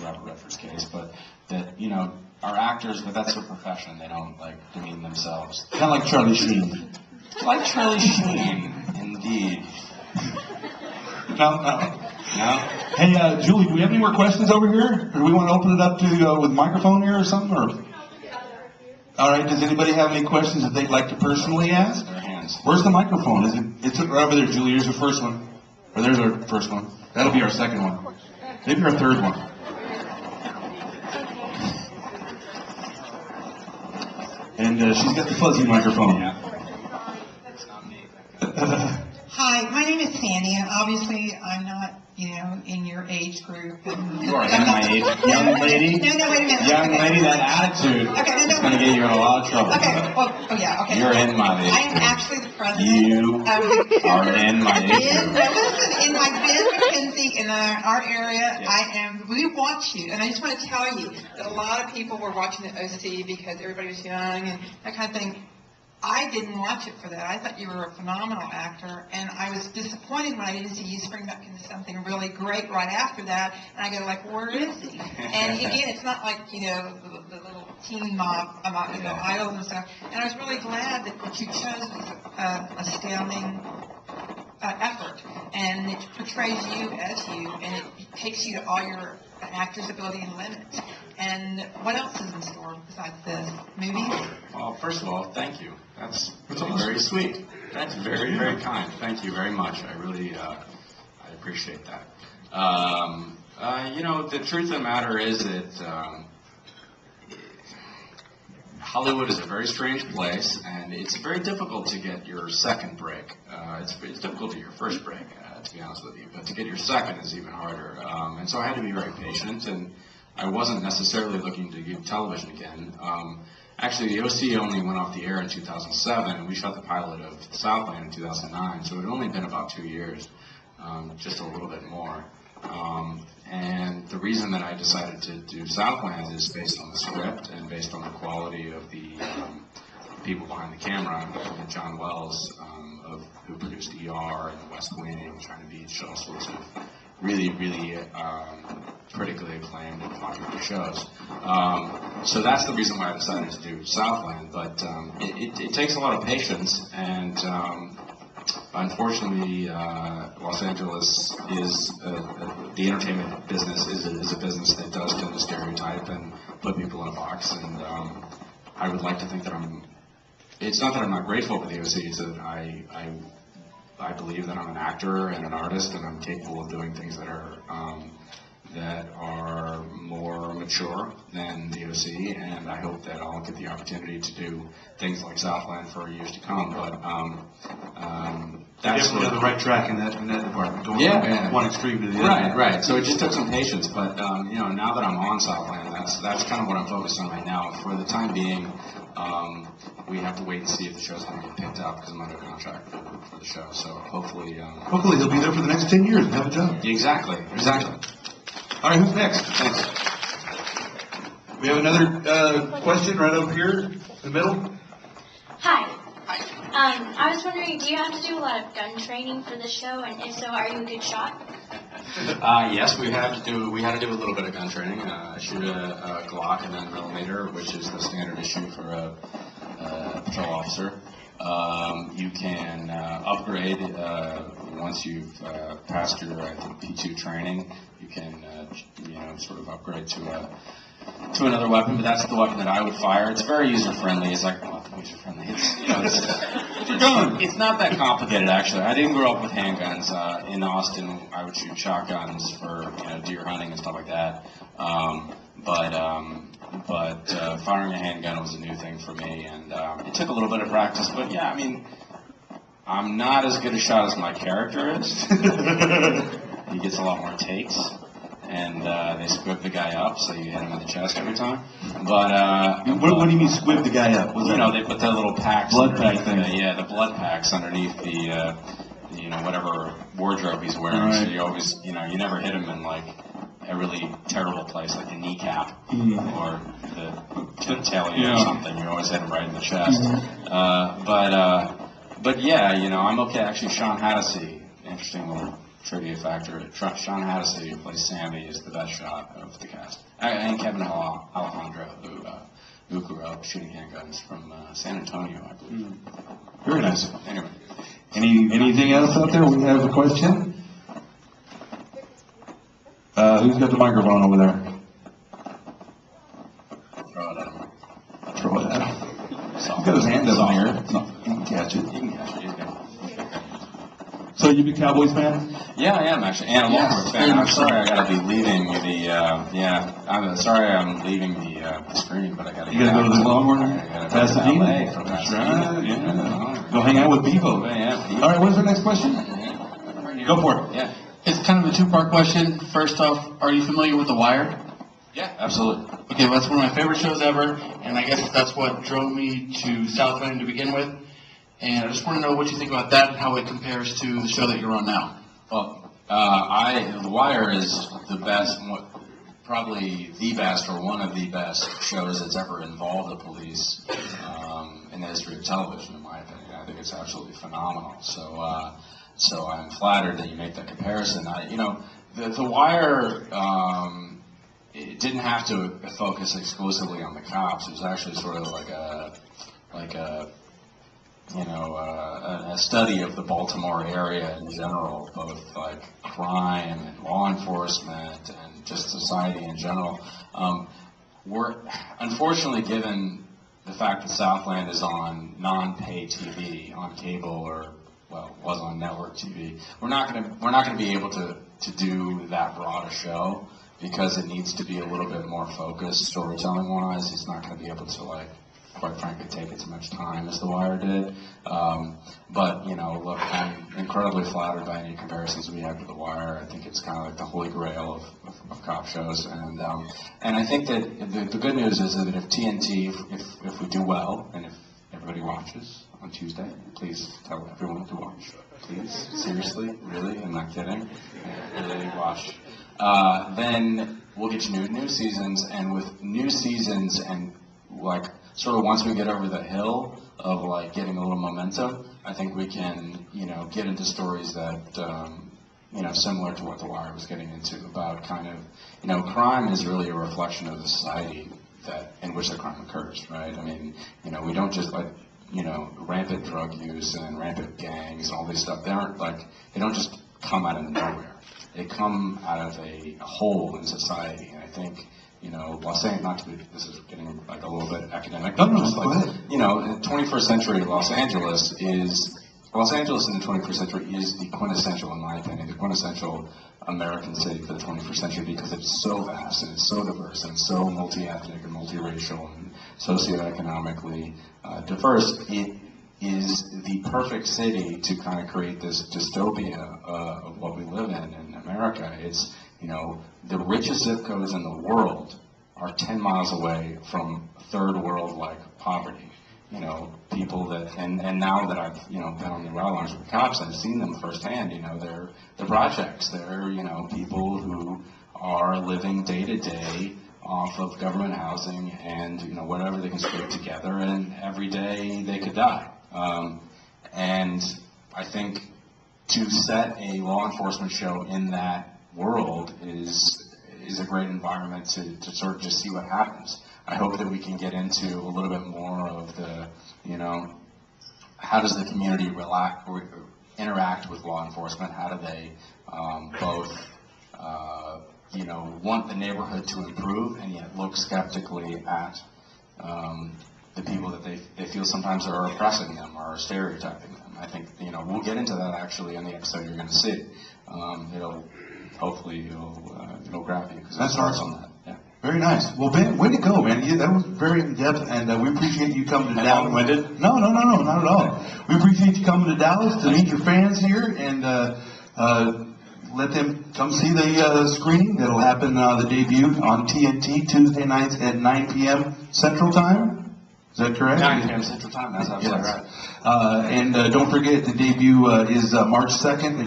Robert Redford's case, but that, you know, our actors, but that's their profession. They don't, like, demean themselves. Kind of like Charlie Sheen. Like Charlie Sheen, indeed. No. Hey, Julie, do we have any more questions over here? Or do we want to open it up to with microphone here or something? Or? All right. Does anybody have any questions that they'd like to personally ask? Their hands. Where's the microphone? Is it? It's right over there, Julie. Here's the first one. Or there's our first one. That'll be our second one. Maybe our third one. And she's got the fuzzy microphone. Yeah. It's not me. Hi, my name is Sandy, and obviously I'm not, you know, in your age group. And You are in my age. Young lady. No, wait a minute. Young lady, that attitude is going to get you in a lot of trouble. Okay, oh yeah, okay. You're in my age. I am actually the president. You are in my age group. Listen, in like Ben Mckenzie in our area, Yes. we watch you, and I just want to tell you that a lot of people were watching the OC because everybody was young and that kind of thing. I didn't watch it for that. I thought you were a phenomenal actor, and I was disappointed when I didn't see you spring back into something really great right after that. And I go like, where is he? And again, it's not like, you know, the little teen mob, you know, idols and stuff. And I was really glad that what you chose was an astounding effort, and it portrays you as you, and it takes you to all your actor's ability and limits. And what else is in store besides this? Movies? Well, first of all, thank you. That's very sweet. That's very, very kind. Thank you very much. I really, I appreciate that. You know, the truth of the matter is that Hollywood is a very strange place, and it's very difficult to get your second break. It's difficult to get your first break, to be honest with you, but to get your second is even harder. And so I had to be very patient, and I wasn't necessarily looking to do television again. Actually, the OC only went off the air in 2007, and we shot the pilot of Southland in 2009, so it had only been about 2 years, just a little bit more. And the reason that I decided to do Southland is based on the script and based on the quality of the people behind the camera. John Wells, who produced ER and The West Wing, China Beach, all sorts of really, really critically acclaimed and popular shows. So that's the reason why I decided to do Southland. But it takes a lot of patience, and unfortunately, Los Angeles is the entertainment business is a business that does tend to stereotype and put people in a box. And I would like to think that it's not that I'm not grateful for the OC, it's that I believe that I'm an actor and an artist, and I'm capable of doing things that are more mature than the OC, and I hope that I'll get the opportunity to do things like Southland for years to come. But that's sort on of the right track in that department. Going from one extreme to the other. Right. So it just took some patience, but you know, now that I'm on Southland, that's kind of what I'm focused on right now. For the time being, we have to wait and see if the show's going to get picked up because I'm under contract for the show. So hopefully he'll be there for the next 10 years and have a job. Exactly. All right, who's next? Thanks. We have another question right over here in the middle. Hi. I was wondering, do you have to do a lot of gun training for the show? And if so, are you a good shot? Yes, we had to do a little bit of gun training. Shoot a Glock and 9mm, which is the standard issue for a patrol officer. You can upgrade once you've passed your P2 training. You can sort of upgrade to another weapon, but that's the weapon that I would fire. It's very user-friendly. It's like, user-friendly. It's not that complicated, actually. I didn't grow up with handguns. In Austin, I would shoot shotguns for deer hunting and stuff like that. But firing a handgun was a new thing for me, and it took a little bit of practice. But yeah, I mean, I'm not as good a shot as my character is. He gets a lot more takes, and they squib the guy up, so you hit him in the chest every time. But what do you mean squib the guy up? They put the little packs, blood pack thing. The blood packs underneath the whatever wardrobe he's wearing. Right. So you always you never hit him in like a really terrible place like the kneecap or the genitalia or something. You always hit him right in the chest. But yeah, I'm okay. Actually, Sean Hattasey, interesting little trivia factor. Sean Haddisy, who plays Sammy, is the best shot of the cast. And Kevin Alejandro, who grew up shooting handguns from San Antonio, I believe. Very nice. Anyway. Anything else out there? We have a question? Who's got the microphone over there? Throw it at him. Throw it at him. He's got his hand up in the air. He can catch it. You can catch it. So you a Cowboys fan? Yeah, I am actually, and a Longhorns fan. I'm sorry I got to be leaving the. I'm sorry I'm leaving the screening, but I got to. You got to go to the Longhorns? Pasadena. That's right. Yeah. Go hang out with Bevo. Yeah. All right. What's our next question? Go for it. Yeah. It's kind of a two-part question. First off, are you familiar with The Wire? Yeah, absolutely. Okay, well, that's one of my favorite shows ever, and I guess that's what drove me to Southland to begin with. And I just want to know what you think about that and how it compares to the show that you're on now. Well, The Wire is the best, probably the best or one of the best shows that's ever involved the police in the history of television, in my opinion. I think it's absolutely phenomenal. So I'm flattered that you make that comparison. The Wire, it didn't have to focus exclusively on the cops. It was actually sort of like a study of the Baltimore area in general, both like crime and law enforcement and just society in general. We're unfortunately, given the fact that Southland is on non-pay TV, on cable or was on network TV, we're not gonna be able to do that broad a show because it needs to be a little bit more focused storytelling wise. It's not gonna be able to quite frankly, take as much time as The Wire did. But, look, I'm incredibly flattered by any comparisons we have to The Wire. I think it's kind of like the holy grail of cop shows. And I think that the good news is that if TNT, if we do well, and if everybody watches on Tuesday, please tell everyone to watch. Please, seriously, really, I'm not kidding. Really watch. Then we'll get you new seasons, and with new seasons and sort of once we get over the hill of getting a little momentum, I think we can, get into stories that, similar to what The Wire was getting into about kind of, crime is really a reflection of the society in which the crime occurs, right? I mean, we don't just rampant drug use and rampant gangs and all these stuff. They don't just come out of nowhere. They come out of a hole in society, and I think. Los Angeles, this is getting a little bit academic. No, in the 21st century, Los Angeles in the 21st century is the quintessential, in my opinion, the quintessential American city for the 21st century because it's so vast and it's so diverse and it's so multi-ethnic and multiracial and socioeconomically diverse. It is the perfect city to kind of create this dystopia of what we live in America. It's the richest zip codes in the world are 10 miles away from third world poverty. People that, and now that I've, been on the rally lines with cops, I've seen them firsthand, they're projects. They're, people who are living day to day off of government housing and, whatever they can scrape together, and every day they could die. And I think to set a law enforcement show in that world is a great environment to sort of just see what happens. I hope that we can get into a little bit more of the, how does the community interact with law enforcement? How do they both, want the neighborhood to improve and yet look skeptically at the people that they feel sometimes are oppressing them or stereotyping them. I think, we'll get into that actually in the episode you're going to see. Hopefully it'll grab you because that starts on that. Yeah. Very nice. Well, Ben, way to go, man. That was very in-depth, and we appreciate you coming to Dallas. Long-winded? No, not at all. We appreciate you coming to Dallas to meet your fans here and let them come see the screening. That'll happen, the debut on TNT Tuesday nights at 9 p.m. Central Time. Is that correct? 9 p.m. Central Time. That's absolutely right. And don't forget, the debut is March 2nd.